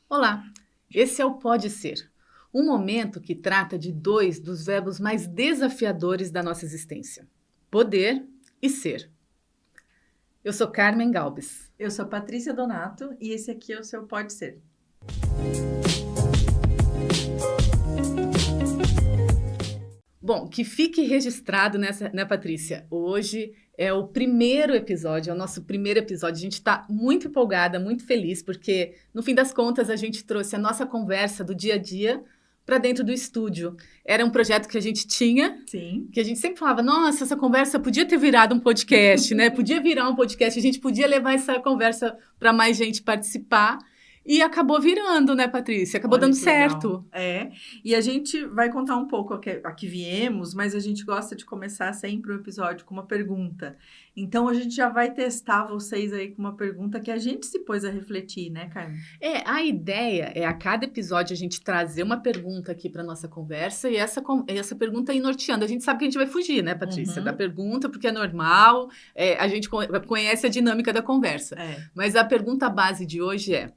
Olá, esse é o Pode Ser, um momento que trata de dois dos verbos mais desafiadores da nossa existência: poder e ser. Eu sou Carmen Galbes. Eu sou Patrícia Donato e esse aqui é o seu Pode Ser. Bom, que fique registrado nessa, né, Patrícia? Hoje é o primeiro episódio, é o nosso primeiro episódio. A gente está muito empolgada, muito feliz, porque no fim das contas a gente trouxe a nossa conversa do dia a dia para dentro do estúdio. Era um projeto que a gente tinha, Sim. que a gente sempre falava, nossa, essa conversa podia ter virado um podcast, né? Podia virar um podcast, a gente podia levar essa conversa para mais gente participar. E acabou virando, né, Patrícia? Acabou Olha dando que legal. certo. E a gente vai contar um pouco a que viemos, mas a gente gosta de começar sempre o episódio com uma pergunta. Então a gente já vai testar vocês aí com uma pergunta que a gente se pôs a refletir, né, Carmen? A ideia é a cada episódio a gente trazer uma pergunta aqui para nossa conversa e essa pergunta ir norteando. A gente sabe que a gente vai fugir, né, Patrícia, da pergunta, porque é normal, a gente conhece a dinâmica da conversa. Mas a pergunta base de hoje é: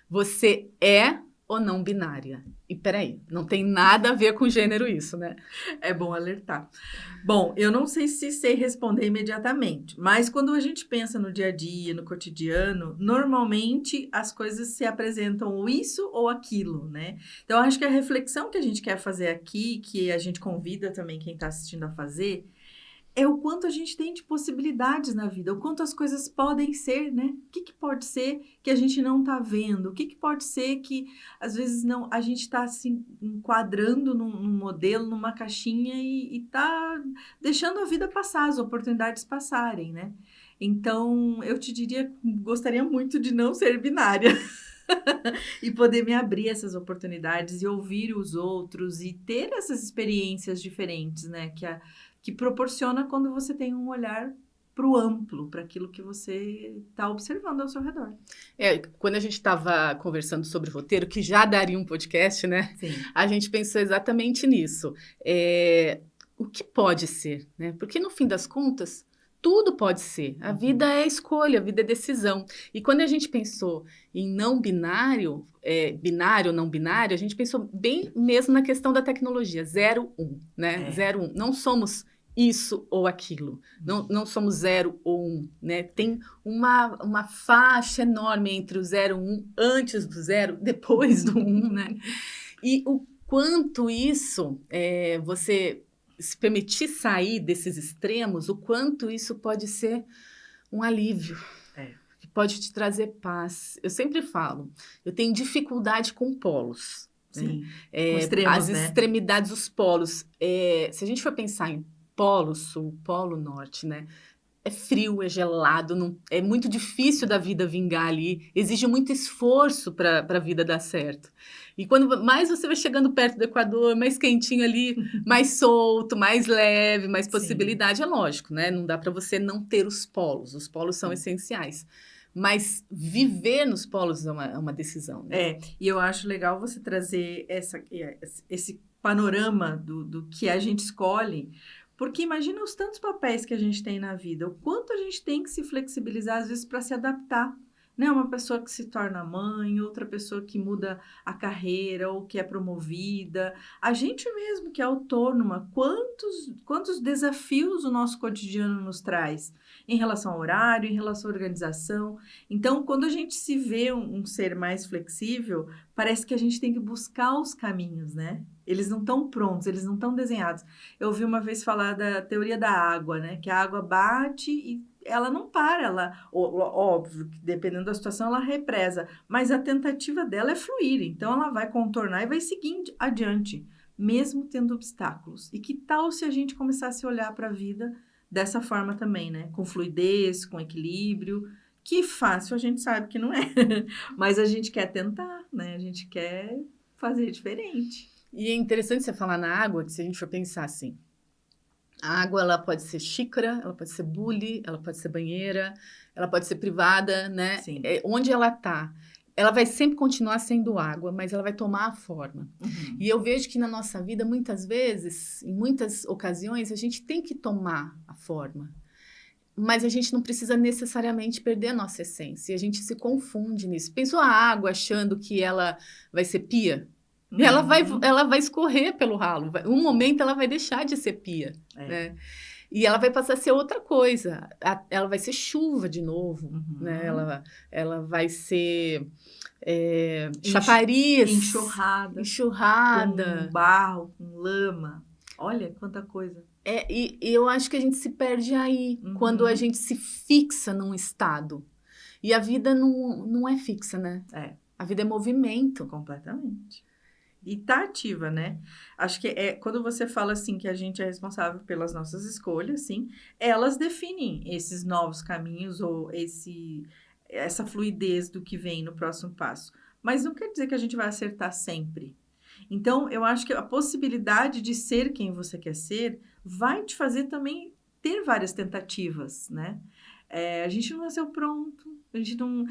você é ou não binária? E peraí, não tem nada a ver com gênero isso, né? É bom alertar. Bom, eu não sei se sei responder imediatamente, mas quando a gente pensa no dia a dia, no cotidiano, normalmente as coisas se apresentam ou isso ou aquilo, né? Então, acho que a reflexão que a gente quer fazer aqui, que a gente convida também quem está assistindo a fazer, é o quanto a gente tem de possibilidades na vida, o quanto as coisas podem ser, né? O que pode ser que a gente não está vendo? O que pode ser que, às vezes, não, a gente está se enquadrando num modelo, numa caixinha e está deixando a vida passar, as oportunidades passarem, né? Então, eu te diria, gostaria muito de não ser binária. E poder me abrir essas oportunidades e ouvir os outros e ter essas experiências diferentes, né? Que proporciona quando você tem um olhar para o amplo, para aquilo que você está observando ao seu redor. Quando a gente estava conversando sobre o roteiro, que já daria um podcast, né? Sim. A gente pensou exatamente nisso. O que pode ser, né? Porque no fim das contas, tudo pode ser. A vida é escolha, a vida é decisão. E quando a gente pensou em não binário, binário ou não binário, a gente pensou bem mesmo na questão da tecnologia, 0-1, né? 0-1. Não somos isso ou aquilo. Não somos 0 ou 1, né? Tem uma faixa enorme entre o 0 e o 1, antes do 0, depois do 1, né? E o quanto isso, você se permitir sair desses extremos, o quanto isso pode ser um alívio, que pode te trazer paz. Eu sempre falo, eu tenho dificuldade com polos. Sim, com extremos, as extremidades, os polos. Se a gente for pensar em Polo Sul, Polo Norte, né? É frio, é gelado, é muito difícil da vida vingar ali, exige muito esforço para a vida dar certo. E quando mais você vai chegando perto do Equador, mais quentinho ali, mais solto, mais leve, mais possibilidade, é lógico, né? Não dá para você não ter os polos são essenciais. Mas viver nos polos é uma decisão, né? E eu acho legal você trazer esse panorama do que a gente escolhe, porque imagina os tantos papéis que a gente tem na vida, o quanto a gente tem que se flexibilizar, às vezes, para se adaptar. Né? Uma pessoa que se torna mãe, outra pessoa que muda a carreira ou que é promovida. A gente mesmo que é autônoma, quantos desafios o nosso cotidiano nos traz em relação ao horário, em relação à organização. Então, quando a gente se vê um ser mais flexível, parece que a gente tem que buscar os caminhos, né? Eles não estão prontos, eles não estão desenhados. Eu ouvi uma vez falar da teoria da água, né? Que a água bate e ela não para, óbvio, que dependendo da situação, ela represa, mas a tentativa dela é fluir, então ela vai contornar e vai seguir adiante, mesmo tendo obstáculos. E que tal se a gente começasse a olhar para a vida dessa forma também, né? Com fluidez, com equilíbrio, que fácil a gente sabe que não é, mas a gente quer tentar, né? A gente quer fazer diferente. E é interessante você falar na água, que se a gente for pensar assim, a água, ela pode ser xícara, ela pode ser bule, ela pode ser banheira, ela pode ser privada, né? Sim. Onde ela tá, ela vai sempre continuar sendo água, mas ela vai tomar a forma. E eu vejo que na nossa vida, muitas vezes, em muitas ocasiões, a gente tem que tomar a forma. mas a gente não precisa necessariamente perder a nossa essência. E a gente se confunde nisso. Pensou a água achando que ela vai ser pia? Ela vai escorrer pelo ralo. Um momento ela vai deixar de ser pia, né? E ela vai passar a ser outra coisa. Ela vai ser chuva de novo, né? Ela vai ser chafariz. Enxurrada. Com barro, com lama. Olha, quanta coisa. E eu acho que a gente se perde aí, quando a gente se fixa num estado. E a vida não é fixa, né? A vida é movimento. Completamente. E tá ativa, né? Acho que quando você fala assim que a gente é responsável pelas nossas escolhas, sim, elas definem esses novos caminhos ou essa fluidez do que vem no próximo passo. Mas não quer dizer que a gente vai acertar sempre. Então, eu acho que a possibilidade de ser quem você quer ser vai te fazer também ter várias tentativas, né? A gente não nasceu pronto, a gente não...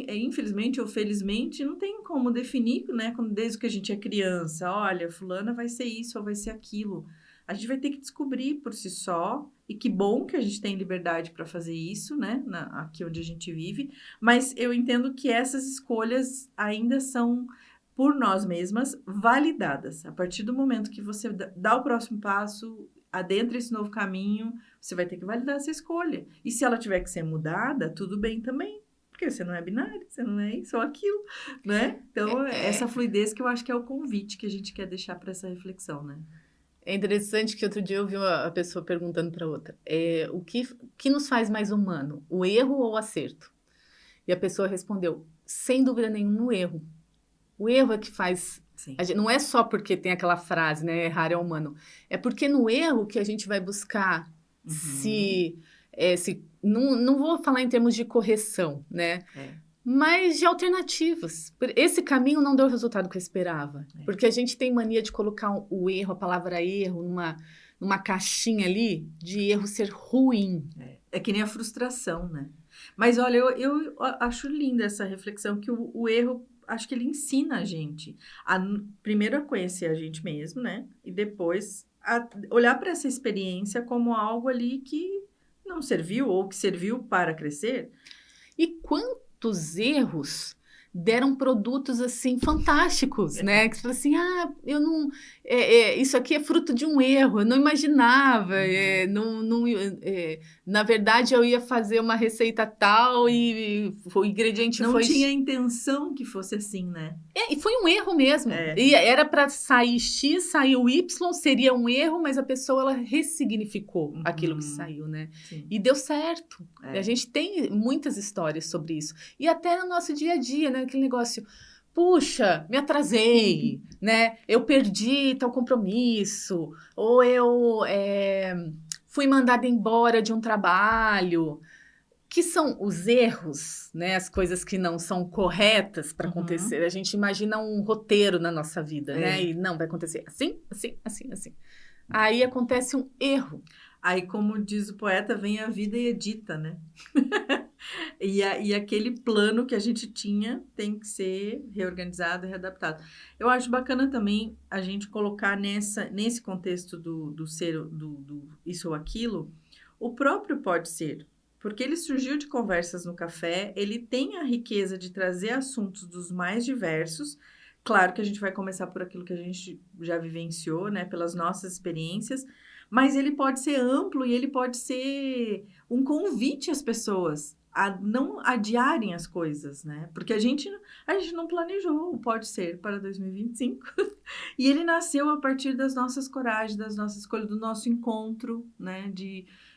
infelizmente ou felizmente, não tem como definir, né? Desde que a gente é criança, olha, fulana vai ser isso ou vai ser aquilo. A gente vai ter que descobrir por si só, e que bom que a gente tem liberdade para fazer isso, né? Aqui onde a gente vive, mas eu entendo que essas escolhas ainda são, por nós mesmas, validadas. A partir do momento que você dá o próximo passo, adentra esse novo caminho, você vai ter que validar essa escolha. E se ela tiver que ser mudada, tudo bem também. Porque você não é binário, você não é isso ou aquilo, né? Então, essa fluidez que eu acho que é o convite que a gente quer deixar para essa reflexão, né? É interessante que outro dia eu vi a pessoa perguntando para outra, o que nos faz mais humano, o erro ou o acerto? E a pessoa respondeu, sem dúvida nenhuma, o erro. O erro é que faz... não é só porque tem aquela frase, né, errar é humano. É porque no erro que a gente vai buscar não vou falar em termos de correção, né? Mas de alternativas. Esse caminho não deu o resultado que eu esperava. Porque a gente tem mania de colocar o erro, a palavra erro, numa caixinha ali, de erro ser ruim. É que nem a frustração, né? Mas olha, eu acho linda essa reflexão, que o erro, acho que ele ensina a gente primeiro a conhecer a gente mesmo, né? E depois a olhar para essa experiência como algo ali que não serviu ou que serviu para crescer. E quantos erros deram produtos assim fantásticos, né? Que você fala assim, eu não, isso aqui é fruto de um erro, eu não imaginava, na verdade eu ia fazer uma receita tal e o ingrediente não foi... Não tinha intenção que fosse assim, né? E foi um erro mesmo. E era para sair X, saiu Y, seria um erro, mas a pessoa ela ressignificou aquilo que saiu, né? Sim. E deu certo. E a gente tem muitas histórias sobre isso. E até no nosso dia a dia, né? Aquele negócio, puxa, me atrasei, né? Eu perdi tal compromisso, ou eu fui mandada embora de um trabalho, que são os erros, né? As coisas que não são corretas para acontecer. A gente imagina um roteiro na nossa vida, né? E não, vai acontecer assim, assim, assim, assim. Aí acontece um erro. Aí, como diz o poeta, vem a vida e edita, né? E aquele plano que a gente tinha tem que ser reorganizado e readaptado. Eu acho bacana também a gente colocar nesse contexto do ser, do isso ou aquilo, o próprio pode ser. Porque ele surgiu de conversas no café, ele tem a riqueza de trazer assuntos dos mais diversos. Claro que a gente vai começar por aquilo que a gente já vivenciou, né? Pelas nossas experiências. Mas ele pode ser amplo e ele pode ser um convite às pessoas a não adiarem as coisas, né? Porque a gente não planejou o Pode Ser para 2025. E ele nasceu a partir das nossas coragens, das nossas escolhas, do nosso encontro, né?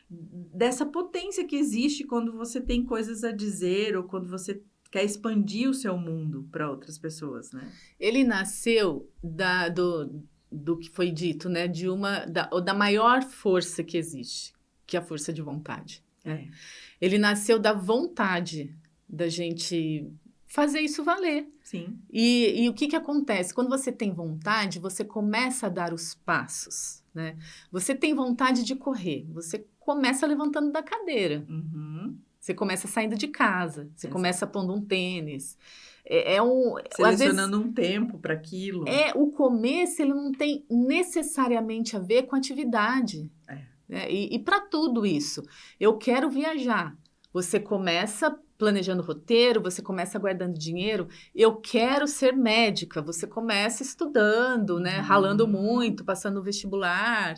Dessa potência que existe quando você tem coisas a dizer ou quando você quer expandir o seu mundo para outras pessoas, né? Ele nasceu do que foi dito, né? Da maior força que existe, que é a força de vontade. Ele nasceu da vontade da gente fazer isso valer. Sim. E o que acontece? Quando você tem vontade, você começa a dar os passos, né? Você tem vontade de correr, você começa levantando da cadeira. Você começa saindo de casa, você começa pondo um tênis. Selecionando um tempo para aquilo. O começo, ele não tem necessariamente a ver com atividade. né? E para tudo isso, eu quero viajar. Você começa planejando roteiro, você começa guardando dinheiro. Eu quero ser médica. Você começa estudando, né? Ralando muito, passando no vestibular.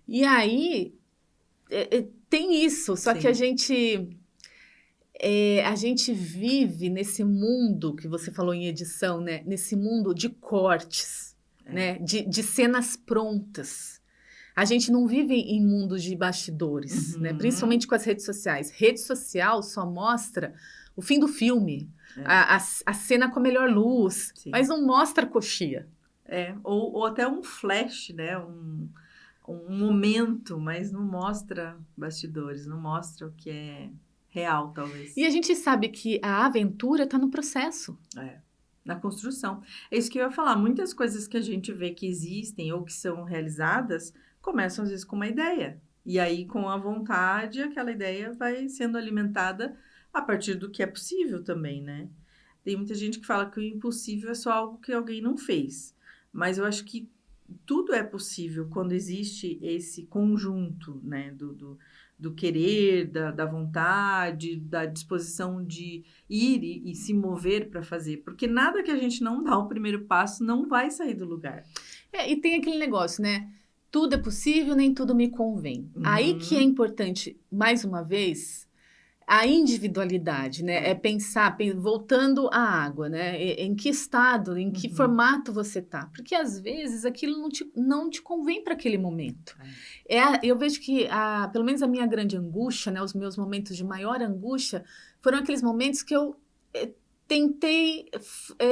E aí tem isso. Só que a gente vive nesse mundo que você falou em edição, né? Nesse mundo de cortes, né? De cenas prontas. A gente não vive em mundos de bastidores, né? Principalmente com as redes sociais. Rede social só mostra o fim do filme, a cena com a melhor luz, mas não mostra a coxia. Ou até um flash, né? Um momento, mas não mostra bastidores, não mostra o que é real, talvez. E a gente sabe que a aventura está no processo. Na construção. É isso que eu ia falar. Muitas coisas que a gente vê que existem ou que são realizadas começam às vezes com uma ideia. E aí, com a vontade, aquela ideia vai sendo alimentada a partir do que é possível também, né? Tem muita gente que fala que o impossível é só algo que alguém não fez. Mas eu acho que tudo é possível quando existe esse conjunto, né? Do querer, da vontade, da disposição de ir e se mover para fazer. Porque nada que a gente não dá o primeiro passo não vai sair do lugar. E tem aquele negócio, né? Tudo é possível, nem tudo me convém. Aí que é importante, mais uma vez, a individualidade, né? É pensar, voltando à água, né? Em que estado, em que formato você tá. Porque, às vezes, aquilo não te convém para aquele momento. Eu vejo que, pelo menos a minha grande angústia, né? Os meus momentos de maior angústia foram aqueles momentos que eu tentei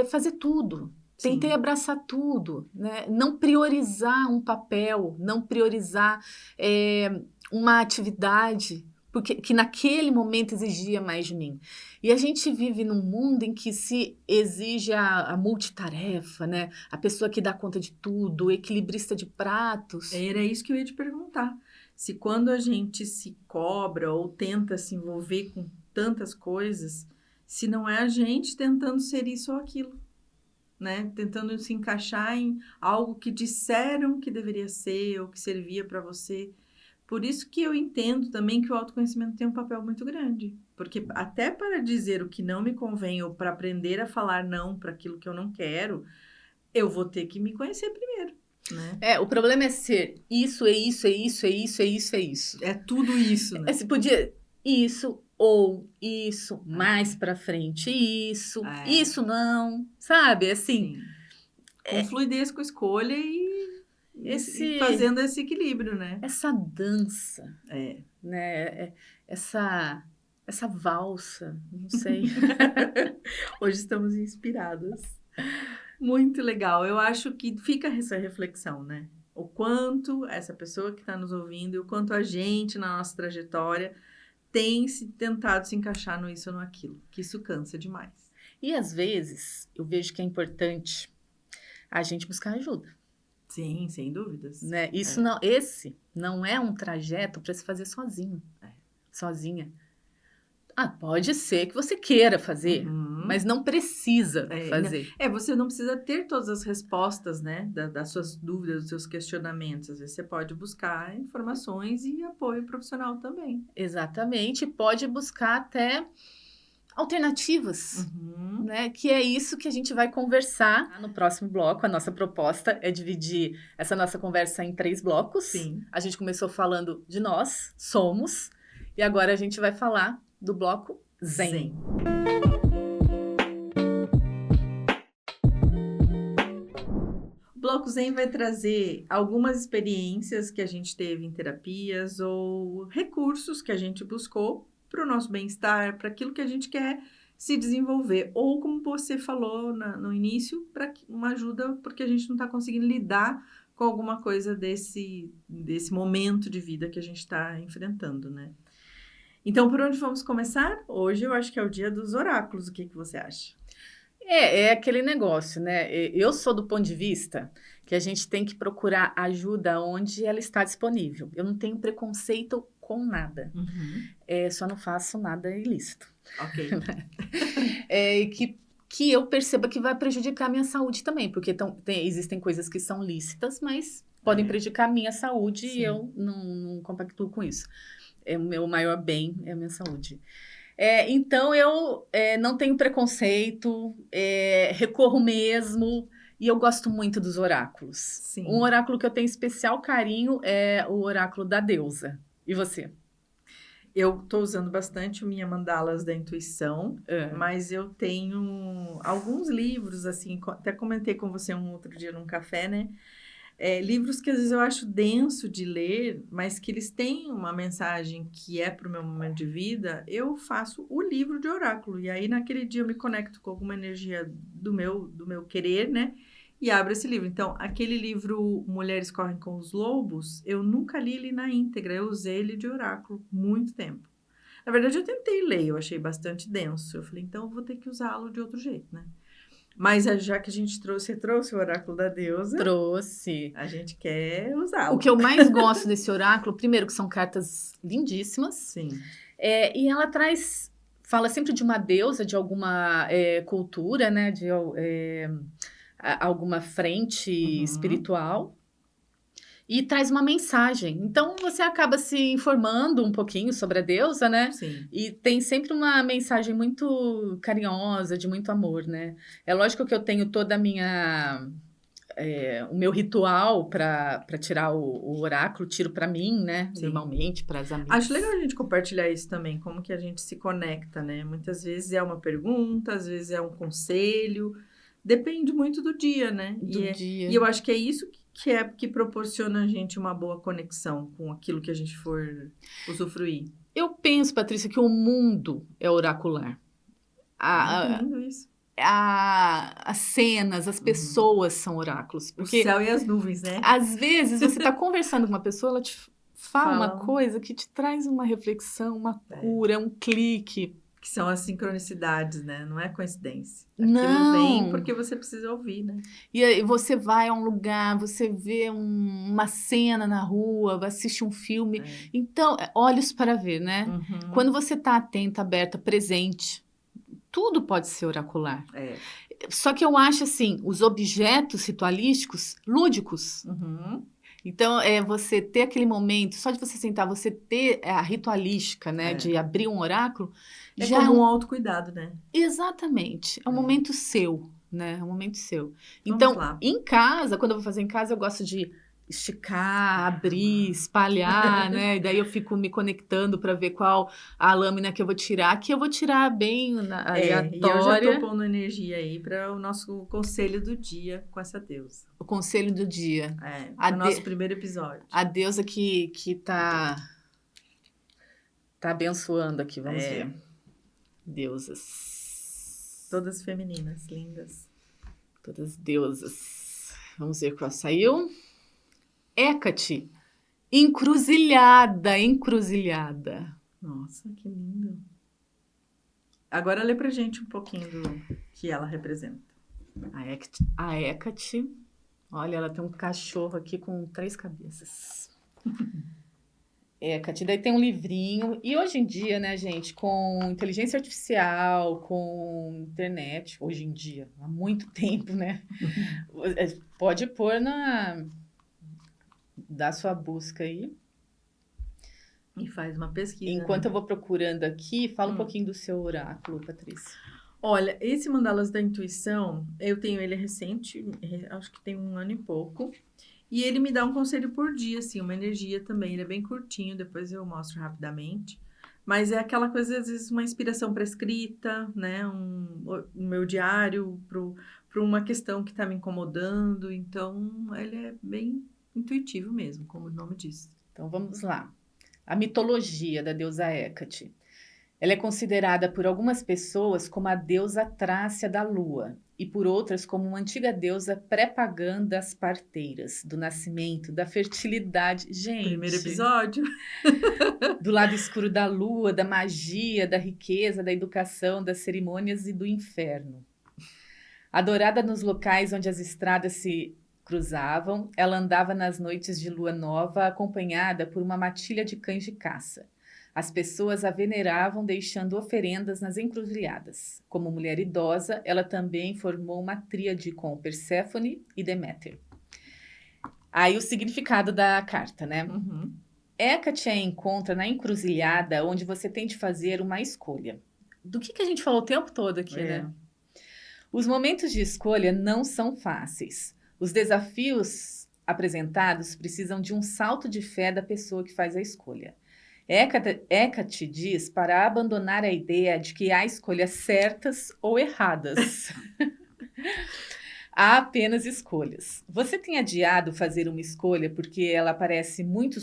fazer tudo. Tentei abraçar tudo, né? Não priorizar um papel, não priorizar uma atividade, porque que naquele momento exigia mais de mim. E a gente vive num mundo em que se exige a multitarefa, né? A pessoa que dá conta de tudo, o equilibrista de pratos. Era isso que eu ia te perguntar. Se quando a gente se cobra ou tenta se envolver com tantas coisas, se não é a gente tentando ser isso ou aquilo. Né? Tentando se encaixar em algo que disseram que deveria ser ou que servia para você. Por isso que eu entendo também que o autoconhecimento tem um papel muito grande. Porque até para dizer o que não me convém ou para aprender a falar não para aquilo que eu não quero, eu vou ter que me conhecer primeiro. Né? O problema é ser isso, é isso, é isso, é isso, é isso, é isso. É tudo isso, né? Se podia isso ou isso, mais pra frente isso sabe? Assim, com fluidez, com escolha e fazendo esse equilíbrio, né? Essa dança, né? Essa valsa, não sei. Hoje estamos inspiradas. Muito legal. Eu acho que fica essa reflexão, né? O quanto essa pessoa que está nos ouvindo e o quanto a gente, na nossa trajetória, tem tentado se encaixar no isso ou no aquilo, que isso cansa demais. E às vezes eu vejo que é importante a gente buscar ajuda. Sim, sem dúvidas. Né? Esse não é um trajeto para se fazer sozinho, sozinha. Pode ser que você queira fazer, mas não precisa fazer. Você não precisa ter todas as respostas, né, das suas dúvidas, dos seus questionamentos. Às vezes você pode buscar informações e apoio profissional também. Exatamente, pode buscar até alternativas, né? Que é isso que a gente vai conversar no próximo bloco. A nossa proposta é dividir essa nossa conversa em 3 blocos. Sim. A gente começou falando de nós, somos, e agora a gente vai falar do bloco Zen. O bloco Zen vai trazer algumas experiências que a gente teve em terapias ou recursos que a gente buscou para o nosso bem-estar, para aquilo que a gente quer se desenvolver. Ou, como você falou no início, para uma ajuda porque a gente não está conseguindo lidar com alguma coisa desse momento de vida que a gente está enfrentando, né? Então, por onde vamos começar? Hoje eu acho que é o dia dos oráculos. O que você acha? É aquele negócio, né? Eu sou do ponto de vista que a gente tem que procurar ajuda onde ela está disponível. Eu não tenho preconceito com nada. Só não faço nada ilícito. Ok. Que eu perceba que vai prejudicar a minha saúde também, porque existem coisas que são lícitas, mas podem prejudicar a minha saúde Sim. e eu não compactuo com isso. O meu maior bem é a minha saúde. Então, eu não tenho preconceito, recorro mesmo, e eu gosto muito dos oráculos. Sim. Um oráculo que eu tenho especial carinho é o oráculo da deusa. E você? Eu estou usando bastante o Minha Mandalas da Intuição, mas eu tenho alguns livros, assim, até comentei com você um outro dia num café, né? Livros que às vezes eu acho denso de ler, mas que eles têm uma mensagem que é para o meu momento de vida, eu faço o livro de oráculo. E aí, naquele dia, eu me conecto com alguma energia do meu querer, né? E abro esse livro. Então, aquele livro Mulheres Correm com os Lobos, eu nunca li ele na íntegra, eu usei ele de oráculo muito tempo. Na verdade, eu tentei ler, eu achei bastante denso. Eu falei, então eu vou ter que usá-lo de outro jeito, né? Mas já que a gente trouxe o oráculo da deusa, Trouxe. a gente quer usá-lo. O que eu mais gosto desse oráculo, primeiro que são cartas lindíssimas. Sim. E ela fala sempre de uma deusa, de alguma cultura, né? De alguma frente espiritual. E traz uma mensagem. Então, você acaba se informando um pouquinho sobre a deusa, né? Sim. E tem sempre uma mensagem muito carinhosa, de muito amor, né? É lógico que eu tenho toda a minha... o meu ritual para tirar o oráculo, tiro para mim, né? Sim. Normalmente, para as amigas. Acho legal a gente compartilhar isso também, como que a gente se conecta, né? Muitas vezes é uma pergunta, às vezes é um conselho, depende muito do dia, né? Dia. E eu acho que é isso que proporciona a gente uma boa conexão com aquilo que a gente for usufruir. Eu penso, Patrícia, que o mundo é oracular. É lindo isso. As cenas, as pessoas são oráculos. Porque o céu e as nuvens, né? Às vezes você está conversando com uma pessoa, ela te fala uma coisa que te traz uma reflexão, uma cura, um clique. Que são as sincronicidades, né? Não é coincidência. Não. Aquilo vem porque você precisa ouvir, né? E aí você vai a um lugar, você vê uma cena na rua, assiste um filme. Então, olhos para ver, né? Quando você está atenta, aberta, presente, tudo pode ser oracular. Só que eu acho assim, os objetos ritualísticos, lúdicos. Então, você ter aquele momento, só de você sentar, você ter a ritualística, né? De abrir um oráculo. Já como um autocuidado, né? Exatamente. É um momento seu, né? É um momento seu. Vamos Então, lá. em casa, quando eu vou fazer em casa, eu gosto de esticar, abrir, espalhar, né? E daí eu fico me conectando para ver qual a lâmina que eu vou tirar, que eu vou tirar bem aleatória. E eu já tô pondo energia aí para o nosso conselho do dia com essa deusa. O conselho do dia. O nosso primeiro episódio. A deusa que tá abençoando aqui, vamos ver. Deusas. Todas femininas, lindas. Todas deusas. Vamos ver qual saiu. Hécate, encruzilhada. Nossa, que lindo. Agora lê pra gente um pouquinho do que ela representa. A Hécate, olha, ela tem um cachorro aqui com 3 cabeças. Hécate, daí tem um livrinho. E hoje em dia, né, gente, com inteligência artificial, com internet, hoje em dia, há muito tempo, né? Pode pôr dá sua busca aí. E faz uma pesquisa. Enquanto eu vou procurando aqui, fala um pouquinho do seu oráculo, Patrícia. Olha, esse Mandalas da Intuição, eu tenho ele recente, acho que tem 1 ano e pouco. E ele me dá um conselho por dia, assim, uma energia também. Ele é bem curtinho, depois eu mostro rapidamente. Mas é aquela coisa, às vezes, uma inspiração para escrita, né? O meu diário para uma questão que está me incomodando. Então, ele é bem intuitivo mesmo, como o nome diz. Então, vamos lá. A mitologia da deusa Hécate. Ela é considerada por algumas pessoas como a deusa trácia da lua e por outras como uma antiga deusa pré-pagã das parteiras, do nascimento, da fertilidade. Gente! Primeiro episódio! Do lado escuro da lua, da magia, da riqueza, da educação, das cerimônias e do inferno. Adorada nos locais onde as estradas se cruzavam, ela andava nas noites de lua nova acompanhada por uma matilha de cães de caça. As pessoas a veneravam deixando oferendas nas encruzilhadas. Como mulher idosa, ela também formou uma tríade com Perséfone e Deméter. Aí o significado da carta, né? Uhum. Hecate a encontra na encruzilhada onde você tem de fazer uma escolha. Do que a gente falou o tempo todo aqui, É. né? Os momentos de escolha não são fáceis. Os desafios apresentados precisam de um salto de fé da pessoa que faz a escolha. Hecate diz para abandonar a ideia de que há escolhas certas ou erradas. Há apenas escolhas. Você tem adiado fazer uma escolha porque ela parece muito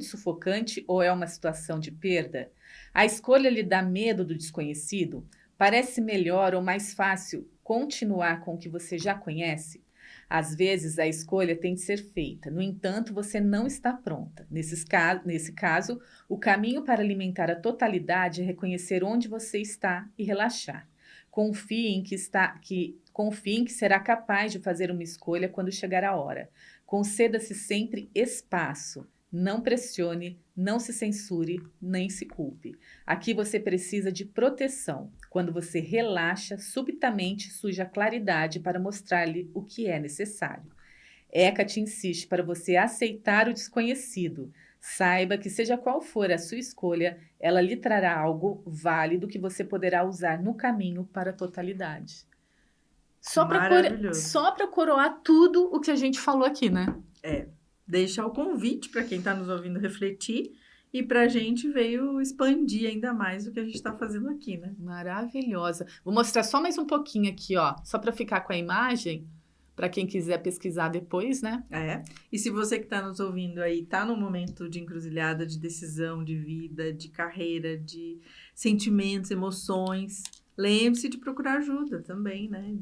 sufocante ou é uma situação de perda? A escolha lhe dá medo do desconhecido? Parece melhor ou mais fácil continuar com o que você já conhece? Às vezes a escolha tem de ser feita, no entanto, você não está pronta. Nesse caso, o caminho para alimentar a totalidade é reconhecer onde você está e relaxar. Confie em que será capaz de fazer uma escolha quando chegar a hora. Conceda-se sempre espaço. Não pressione, não se censure, nem se culpe. Aqui você precisa de proteção. Quando você relaxa, subitamente surge a claridade para mostrar-lhe o que é necessário. Hecate insiste para você aceitar o desconhecido. Saiba que, seja qual for a sua escolha, ela lhe trará algo válido que você poderá usar no caminho para a totalidade. Maravilhoso. Só para coroar tudo o que a gente falou aqui, né? Deixar o convite para quem está nos ouvindo refletir e para a gente veio expandir ainda mais o que a gente está fazendo aqui, né? Maravilhosa. Vou mostrar só mais um pouquinho aqui, ó, só para ficar com a imagem, para quem quiser pesquisar depois, né? E se você que está nos ouvindo aí está num momento de encruzilhada, de decisão, de vida, de carreira, de sentimentos, emoções, lembre-se de procurar ajuda também, né?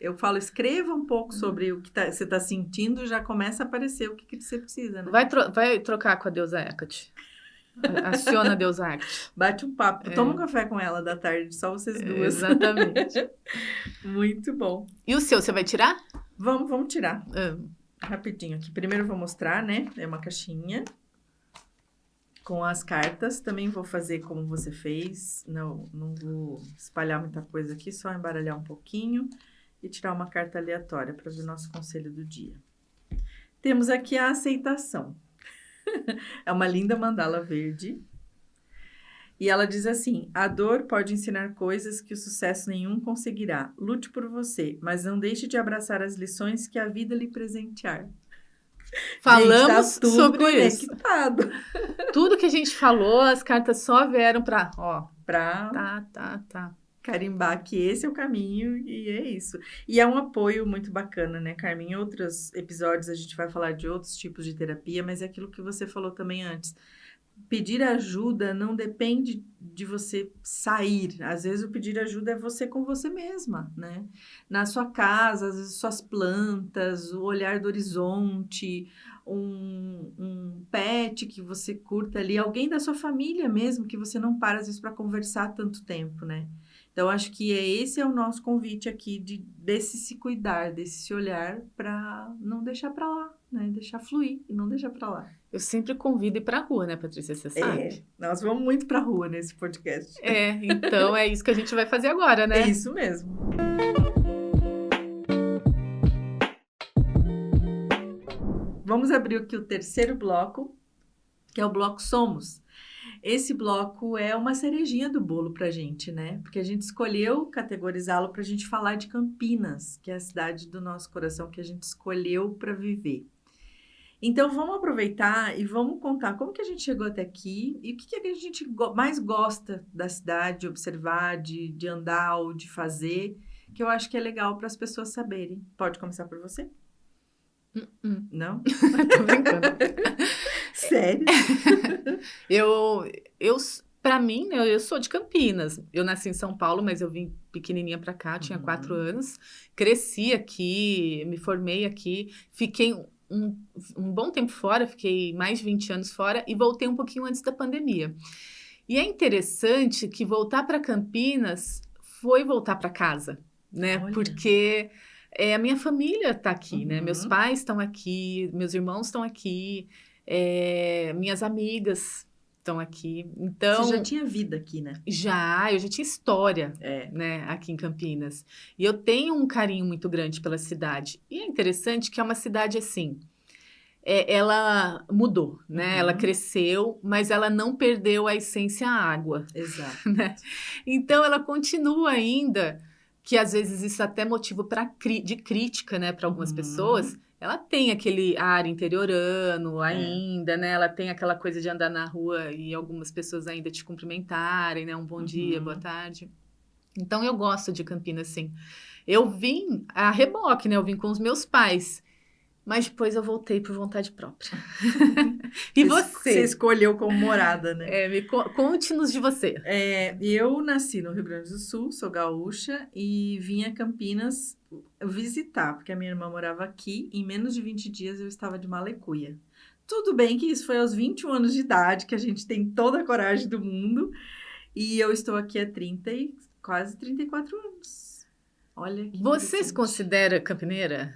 Eu falo, escreva um pouco sobre o que você está sentindo, já começa a aparecer o que você precisa, né? Vai trocar com a deusa Hecate. Aciona a deusa Hecate. Bate um papo, toma um café com ela da tarde, só vocês duas. Exatamente. Muito bom. E o seu, você vai tirar? Vamos tirar. Rapidinho aqui. Primeiro eu vou mostrar, né? É uma caixinha com as cartas. Também vou fazer como você fez. Não vou espalhar muita coisa aqui, só embaralhar um pouquinho e tirar uma carta aleatória para ver o nosso conselho do dia. Temos aqui a aceitação. É uma linda mandala verde. E ela diz assim: a dor pode ensinar coisas que o sucesso nenhum conseguirá. Lute por você, mas não deixe de abraçar as lições que a vida lhe presentear. Falamos gente, tá tudo sobre conectado. Isso. Tudo que a gente falou, as cartas só vieram para, Tá. Carimbar que esse é o caminho e é isso. E é um apoio muito bacana, né, Carmen? Em outros episódios a gente vai falar de outros tipos de terapia, mas é aquilo que você falou também antes. Pedir ajuda não depende de você sair. Às vezes o pedir ajuda é você com você mesma, né? Na sua casa, às vezes suas plantas, o olhar do horizonte, um pet que você curta ali, alguém da sua família mesmo, que você não para às vezes para conversar tanto tempo, né? Então, acho que esse é o nosso convite aqui desse se cuidar, desse se olhar para não deixar para lá, né? Deixar fluir e não deixar para lá. Eu sempre convido ir para a rua, né, Patrícia? Você sabe? Nós vamos muito para a rua nesse podcast. Então é isso que a gente vai fazer agora, né? É isso mesmo. Vamos abrir aqui o terceiro bloco, que é o bloco Somos. Esse bloco é uma cerejinha do bolo pra gente, né? Porque a gente escolheu categorizá-lo pra gente falar de Campinas, que é a cidade do nosso coração que a gente escolheu para viver. Então, vamos aproveitar e vamos contar como que a gente chegou até aqui e o que a gente mais gosta da cidade, de observar, de andar ou de fazer, que eu acho que é legal para as pessoas saberem. Pode começar por você? Não? Tô brincando. Sério? Pra mim, né, eu sou de Campinas. Eu nasci em São Paulo, mas eu vim pequenininha pra cá, tinha 4 anos. Cresci aqui, me formei aqui. Fiquei um bom tempo fora, fiquei mais de 20 anos fora e voltei um pouquinho antes da pandemia. E é interessante que voltar para Campinas foi voltar para casa, né? Olha. Porque a minha família tá aqui, né? Meus pais estão aqui, meus irmãos estão aqui, minhas amigas estão aqui. Então, você já tinha vida aqui, né? eu já tinha história, É. né, aqui em Campinas. E eu tenho um carinho muito grande pela cidade. E é interessante que é uma cidade assim, ela mudou, né? Ela Uhum. cresceu, mas ela não perdeu a essência água, Exato. né? Então ela continua ainda, que às vezes isso é até motivo de crítica, né, para algumas pessoas. Ela tem aquele ar interiorano ainda, né? Ela tem aquela coisa de andar na rua e algumas pessoas ainda te cumprimentarem, né? Um bom dia, boa tarde. Então eu gosto de Campinas, sim. Eu vim a reboque, né? Eu vim com os meus pais, mas depois eu voltei por vontade própria. E Você você? escolheu como morada, né? Conte-nos de você. Eu nasci no Rio Grande do Sul, sou gaúcha e vim a Campinas visitar, porque a minha irmã morava aqui. Em menos de 20 dias eu estava de Malecuia. Tudo bem que isso foi aos 21 anos de idade, que a gente tem toda a coragem do mundo. E eu estou aqui há quase 34 anos. Olha que Você se interessante. considera campineira?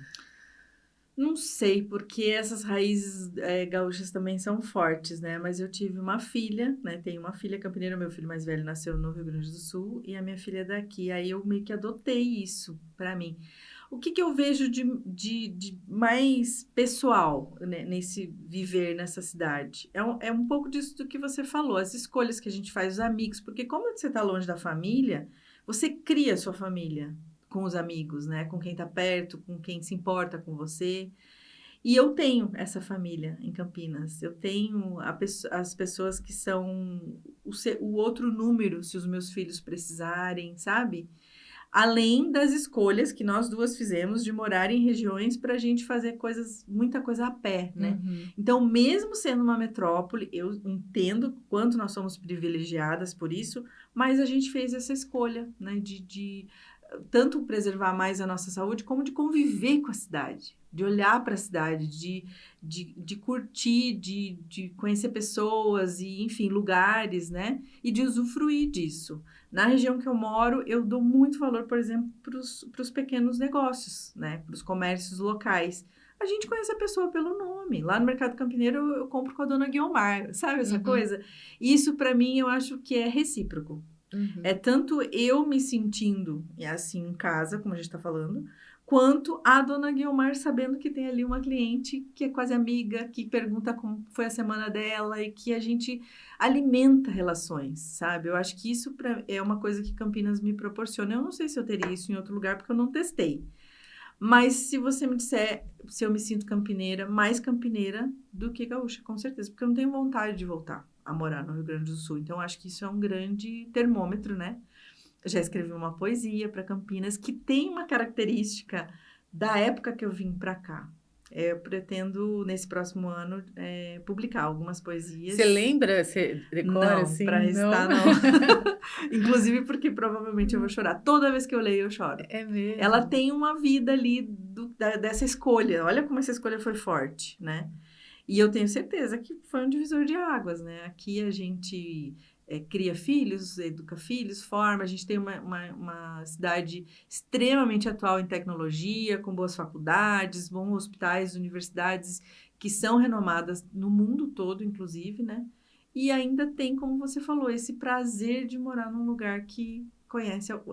Não sei, porque essas raízes gaúchas também são fortes, né? Mas eu tive uma filha, né? Tenho uma filha campineira, meu filho mais velho nasceu no Rio Grande do Sul e a minha filha é daqui. Aí eu meio que adotei isso para mim. O que eu vejo de mais pessoal, né, nesse viver nessa cidade? É um pouco disso do que você falou, as escolhas que a gente faz, os amigos. Porque como você está longe da família, você cria a sua família com os amigos, né? Com quem tá perto, com quem se importa com você. E eu tenho essa família em Campinas. Eu tenho as pessoas que são o outro número, se os meus filhos precisarem, sabe? Além das escolhas que nós duas fizemos de morar em regiões para a gente fazer muita coisa a pé, né? Uhum. Então, mesmo sendo uma metrópole, eu entendo quanto nós somos privilegiadas por isso, mas a gente fez essa escolha, né? De tanto preservar mais a nossa saúde, como de conviver com a cidade, de olhar para a cidade, de curtir, de conhecer pessoas e, enfim, lugares, né? E de usufruir disso. Na região que eu moro, eu dou muito valor, por exemplo, para os pequenos negócios, né? Para os comércios locais. A gente conhece a pessoa pelo nome. Lá no Mercado Campineiro, eu compro com a dona Guiomar, sabe essa coisa? Isso, para mim, eu acho que é recíproco. É tanto eu me sentindo assim em casa, como a gente está falando, quanto a dona Guiomar sabendo que tem ali uma cliente que é quase amiga, que pergunta como foi a semana dela e que a gente alimenta relações, sabe? Eu acho que isso é uma coisa que Campinas me proporciona. Eu não sei se eu teria isso em outro lugar, porque eu não testei. Mas se você me disser se eu me sinto campineira, mais campineira do que gaúcha, com certeza, porque eu não tenho vontade de voltar a morar no Rio Grande do Sul. Então, acho que isso é um grande termômetro, né? Eu já escrevi uma poesia para Campinas que tem uma característica da época que eu vim para cá. Eu pretendo, nesse próximo ano, publicar algumas poesias. Você lembra? Você decora Não, assim? para recitar, não. Inclusive porque provavelmente eu vou chorar. Toda vez que eu leio, eu choro. É mesmo. Ela tem uma vida ali dessa escolha. Olha como essa escolha foi forte, né? E eu tenho certeza que foi um divisor de águas, né? Aqui a gente cria filhos, educa filhos, forma. A gente tem uma cidade extremamente atual em tecnologia, com boas faculdades, bons hospitais, universidades que são renomadas no mundo todo, inclusive, né? E ainda tem, como você falou, esse prazer de morar num lugar que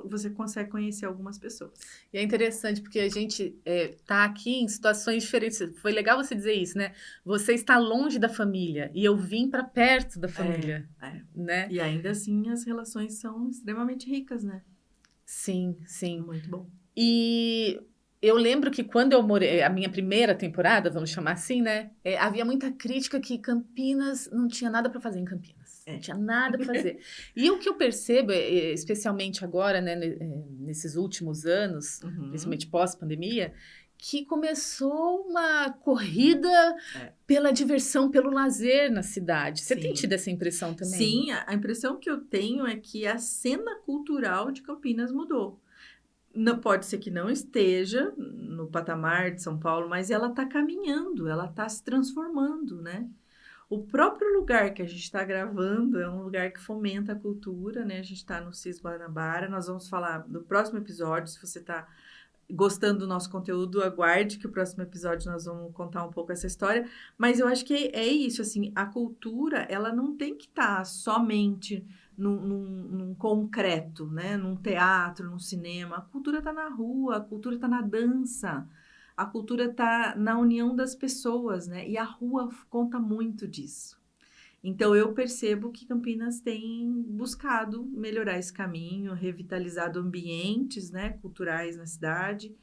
você consegue conhecer algumas pessoas. E é interessante porque a gente tá aqui em situações diferentes. Foi legal você dizer isso, né? Você está longe da família e eu vim para perto da família, né? E ainda assim as relações são extremamente ricas, né? Sim, sim. Muito bom. E eu lembro que quando eu morei, a minha primeira temporada, vamos chamar assim, né? Havia muita crítica que Campinas não tinha nada para fazer em Campinas. Não tinha nada para fazer. E o que eu percebo, especialmente agora, né, nesses últimos anos, principalmente pós-pandemia, que começou uma corrida pela diversão, pelo lazer na cidade. Você tem tido essa impressão também? Sim, a impressão que eu tenho é que a cena cultural de Campinas mudou. Não, pode ser que não esteja no patamar de São Paulo, mas ela está caminhando, ela está se transformando, né? O próprio lugar que a gente está gravando é um lugar que fomenta a cultura, né? A gente está no CIS Guanabara, nós vamos falar no próximo episódio, se você está gostando do nosso conteúdo, aguarde que o próximo episódio nós vamos contar um pouco essa história. Mas eu acho que é isso, assim, a cultura, ela não tem que estar somente num concreto, né? Num teatro, num cinema. A cultura está na rua, a cultura está na dança, a cultura está na união das pessoas, né? E a rua conta muito disso. Então, eu percebo que Campinas tem buscado melhorar esse caminho, revitalizado ambientes, né, culturais na cidade.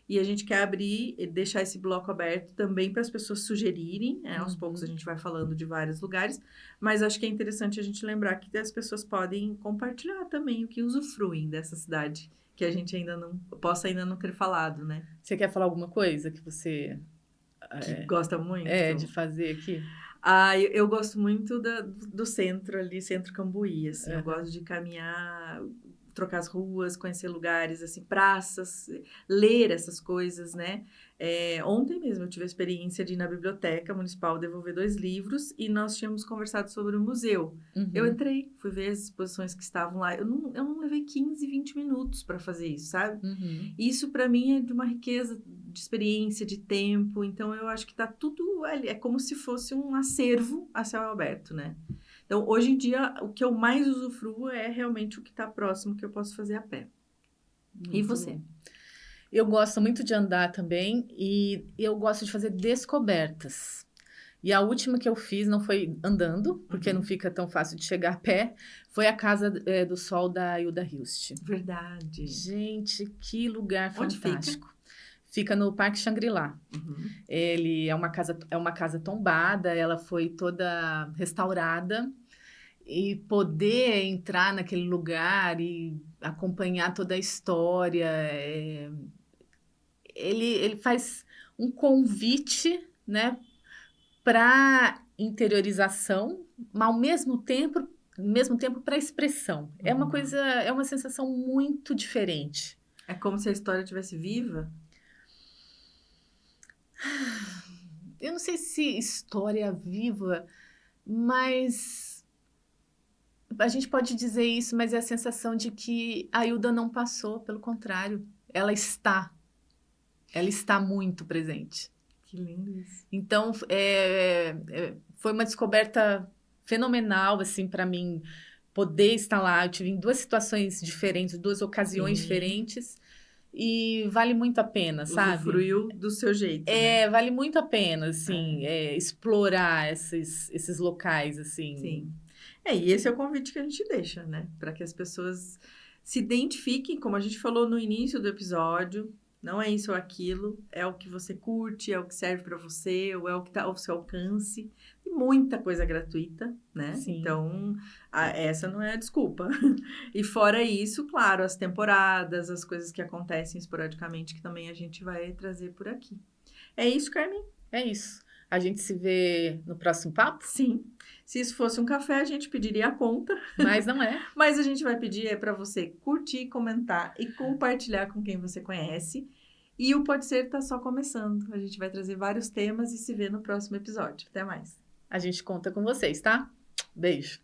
E a gente quer abrir e deixar esse bloco aberto também para as pessoas sugerirem. Né? Aos poucos a gente vai falando de vários lugares. Mas acho que é interessante a gente lembrar que as pessoas podem compartilhar também o que usufruem dessa cidade, que a gente possa ainda não ter falado, né? Você quer falar alguma coisa que você Que gosta muito? de fazer aqui? Eu gosto muito do centro ali, Centro Cambuí, assim. Eu gosto de caminhar, trocar as ruas, conhecer lugares, assim, praças, ler essas coisas, né? Ontem mesmo eu tive a experiência de ir na biblioteca municipal devolver 2 livros e nós tínhamos conversado sobre o museu. Eu entrei, fui ver as exposições que estavam lá. Eu não levei 15, 20 minutos para fazer isso, sabe? Isso, para mim, é de uma riqueza de experiência, de tempo. Então, eu acho que tá tudo ali. É como se fosse um acervo a céu aberto, né? Então, hoje em dia, o que eu mais usufruo é realmente o que está próximo, que eu posso fazer a pé. E você? Bom. Eu gosto muito de andar também e eu gosto de fazer descobertas. E a última que eu fiz não foi andando, porque não fica tão fácil de chegar a pé, foi a Casa do Sol da Hilda Hilst. Verdade. Gente, que lugar Onde fantástico. Fica no Parque Shangri-La. Ele é uma casa tombada, ela foi toda restaurada. E poder entrar naquele lugar e acompanhar toda a história. Ele faz um convite, né, para interiorização, mas ao mesmo tempo para expressão. É uma coisa, é uma sensação muito diferente. É como se a história estivesse viva? Eu não sei se história viva, mas a gente pode dizer isso, mas é a sensação de que a Hilda não passou, pelo contrário, ela está muito presente. Que lindo isso. Então, foi uma descoberta fenomenal, assim, para mim, poder estar lá. Eu tive em 2 situações diferentes, 2 ocasiões diferentes, e vale muito a pena, sabe? Usufruiu do seu jeito, né? Vale muito a pena, assim, explorar esses locais, assim. Sim. E esse é o convite que a gente deixa, né? Para que as pessoas se identifiquem, como a gente falou no início do episódio, não é isso ou aquilo, é o que você curte, é o que serve para você, ou é o que está ao seu alcance. Tem muita coisa gratuita, né? Sim. Então, essa não é a desculpa. E fora isso, claro, as temporadas, as coisas que acontecem esporadicamente, que também a gente vai trazer por aqui. É isso, Carmen? É isso. A gente se vê no próximo papo? Sim. Se isso fosse um café, a gente pediria a conta. Mas não é. Mas a gente vai pedir para você curtir, comentar e compartilhar com quem você conhece. E o Pode Ser tá só começando. A gente vai trazer vários temas e se vê no próximo episódio. Até mais. A gente conta com vocês, tá? Beijo.